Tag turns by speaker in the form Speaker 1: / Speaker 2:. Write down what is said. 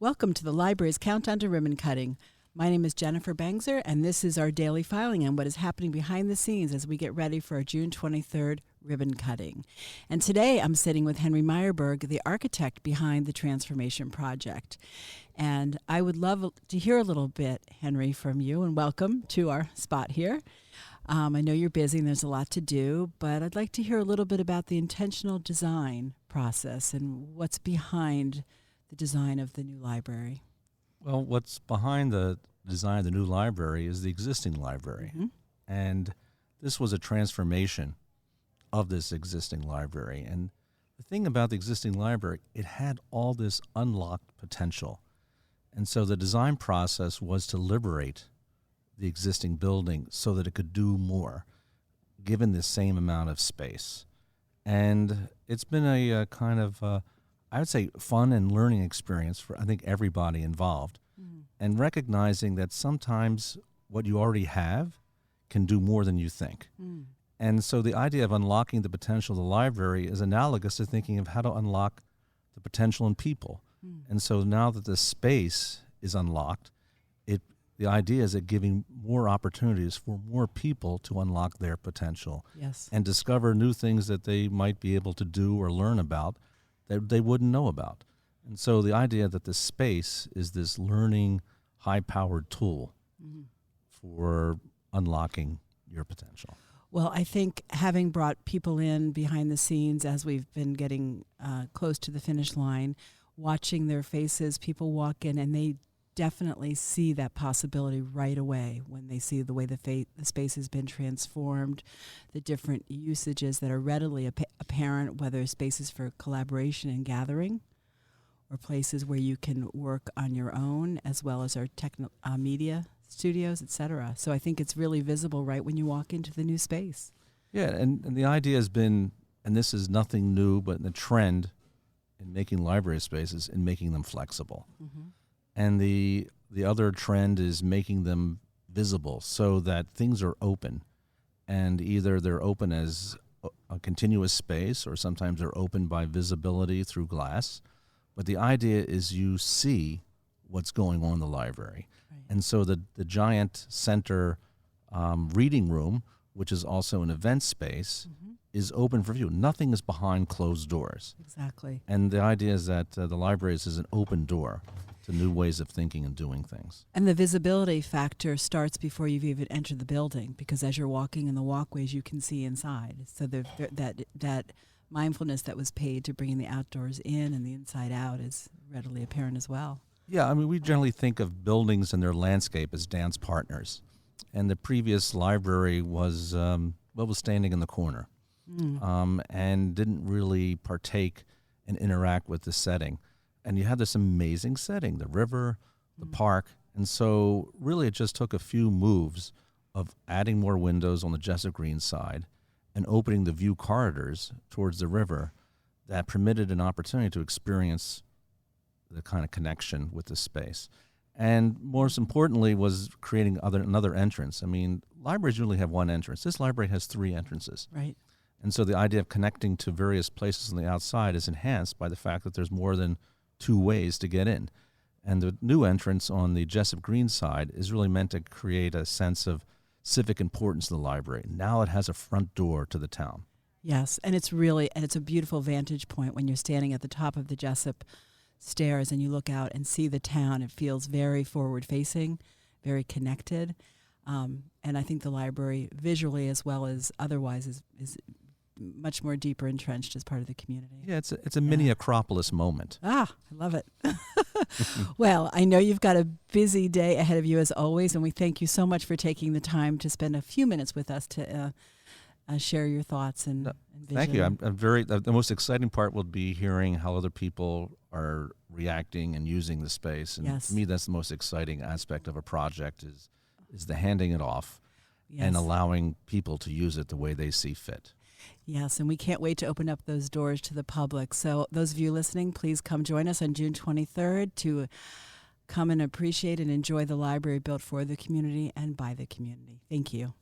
Speaker 1: Welcome to the library's Countdown to Ribbon Cutting. My name is Jennifer Bangser, and this is our daily filing on what is happening behind the scenes as we get ready for our June 23rd ribbon cutting. And today I'm sitting with Henry Meyerberg, the architect behind the Transformation Project. And I would love to hear a little bit, Henry, from you, and welcome to our spot here. I know you're busy and there's a lot to do, but I'd like to hear a little bit about the intentional design process and what's behind the design of the new library.
Speaker 2: Well, what's behind the design of the new library is the existing library.
Speaker 1: Mm-hmm.
Speaker 2: And this was a transformation of this existing library. And the thing about the existing library, it had all this unlocked potential. And so the design process was to liberate the existing building so that it could do more, given the same amount of space. And it's been a kind of I would say fun and learning experience for, I think, everybody involved. Mm. And recognizing that sometimes what you already have can do more than you think. Mm. And so the idea of unlocking the potential of the library is analogous to thinking of how to unlock the potential in people. Mm. And so now that the space is unlocked, the idea is that giving more opportunities for more people to unlock their potential.
Speaker 1: Yes.
Speaker 2: And discover new things that they might be able to do or learn about that they wouldn't know about. And so the idea that the space is this learning, high-powered tool for unlocking your potential.
Speaker 1: Well, I think having brought people in behind the scenes as we've been getting close to the finish line, watching their faces, people walk in and they definitely see that possibility right away when they see the way the space has been transformed, the different usages that are readily apparent, whether spaces for collaboration and gathering or places where you can work on your own, as well as our media studios, etc. So I think it's really visible right when you walk into the new space.
Speaker 2: Yeah, and the idea has been, and this is nothing new, but the trend in making library spaces and making them flexible. Mm-hmm. And the other trend is making them visible so that things are open. And either they're open as a continuous space or sometimes they're open by visibility through glass. But the idea is you see what's going on in the library. Right. And so the giant center reading room, which is also an event space, is open for view. Nothing is behind closed doors.
Speaker 1: Exactly.
Speaker 2: And the idea is that the library is an open door to new ways of thinking and doing things.
Speaker 1: And the visibility factor starts before you've even entered the building, because as you're walking in the walkways, you can see inside. So that mindfulness that was paid to bringing the outdoors in and the inside out is readily apparent as well.
Speaker 2: Yeah, I mean, we generally think of buildings and their landscape as dance partners. And the previous library was standing in the corner and didn't really partake and interact with the setting. And you had this amazing setting, the river, the park. And so really it just took a few moves of adding more windows on the Jessup Green side and opening the view corridors towards the river that permitted an opportunity to experience the kind of connection with the space. And most importantly was creating another entrance. I mean, libraries usually have one entrance. This library has 3 entrances.
Speaker 1: Right.
Speaker 2: And so the idea of connecting to various places on the outside is enhanced by the fact that there's more than 2 ways to get in. And the new entrance on the Jessup Green side is really meant to create a sense of civic importance to the library. Now it has a front door to the town.
Speaker 1: Yes, and it's a beautiful vantage point when you're standing at the top of the Jessup stairs and you look out and see the town. It feels very forward-facing, very connected. And I think the library, visually as well as otherwise, is much more deeper entrenched as part of the community.
Speaker 2: Yeah, it's a mini Acropolis moment.
Speaker 1: I love it. Well, I know you've got a busy day ahead of you as always, and we thank you so much for taking the time to spend a few minutes with us to share your thoughts and vision.
Speaker 2: Thank you. I'm very. The most exciting part will be hearing how other people are reacting and using the space. And
Speaker 1: yes.
Speaker 2: To me, that's the most exciting aspect of a project is the handing it off
Speaker 1: yes.
Speaker 2: and allowing people to use it the way they see fit.
Speaker 1: Yes, and we can't wait to open up those doors to the public. So those of you listening, please come join us on June 23rd to come and appreciate and enjoy the library built for the community and by the community. Thank you.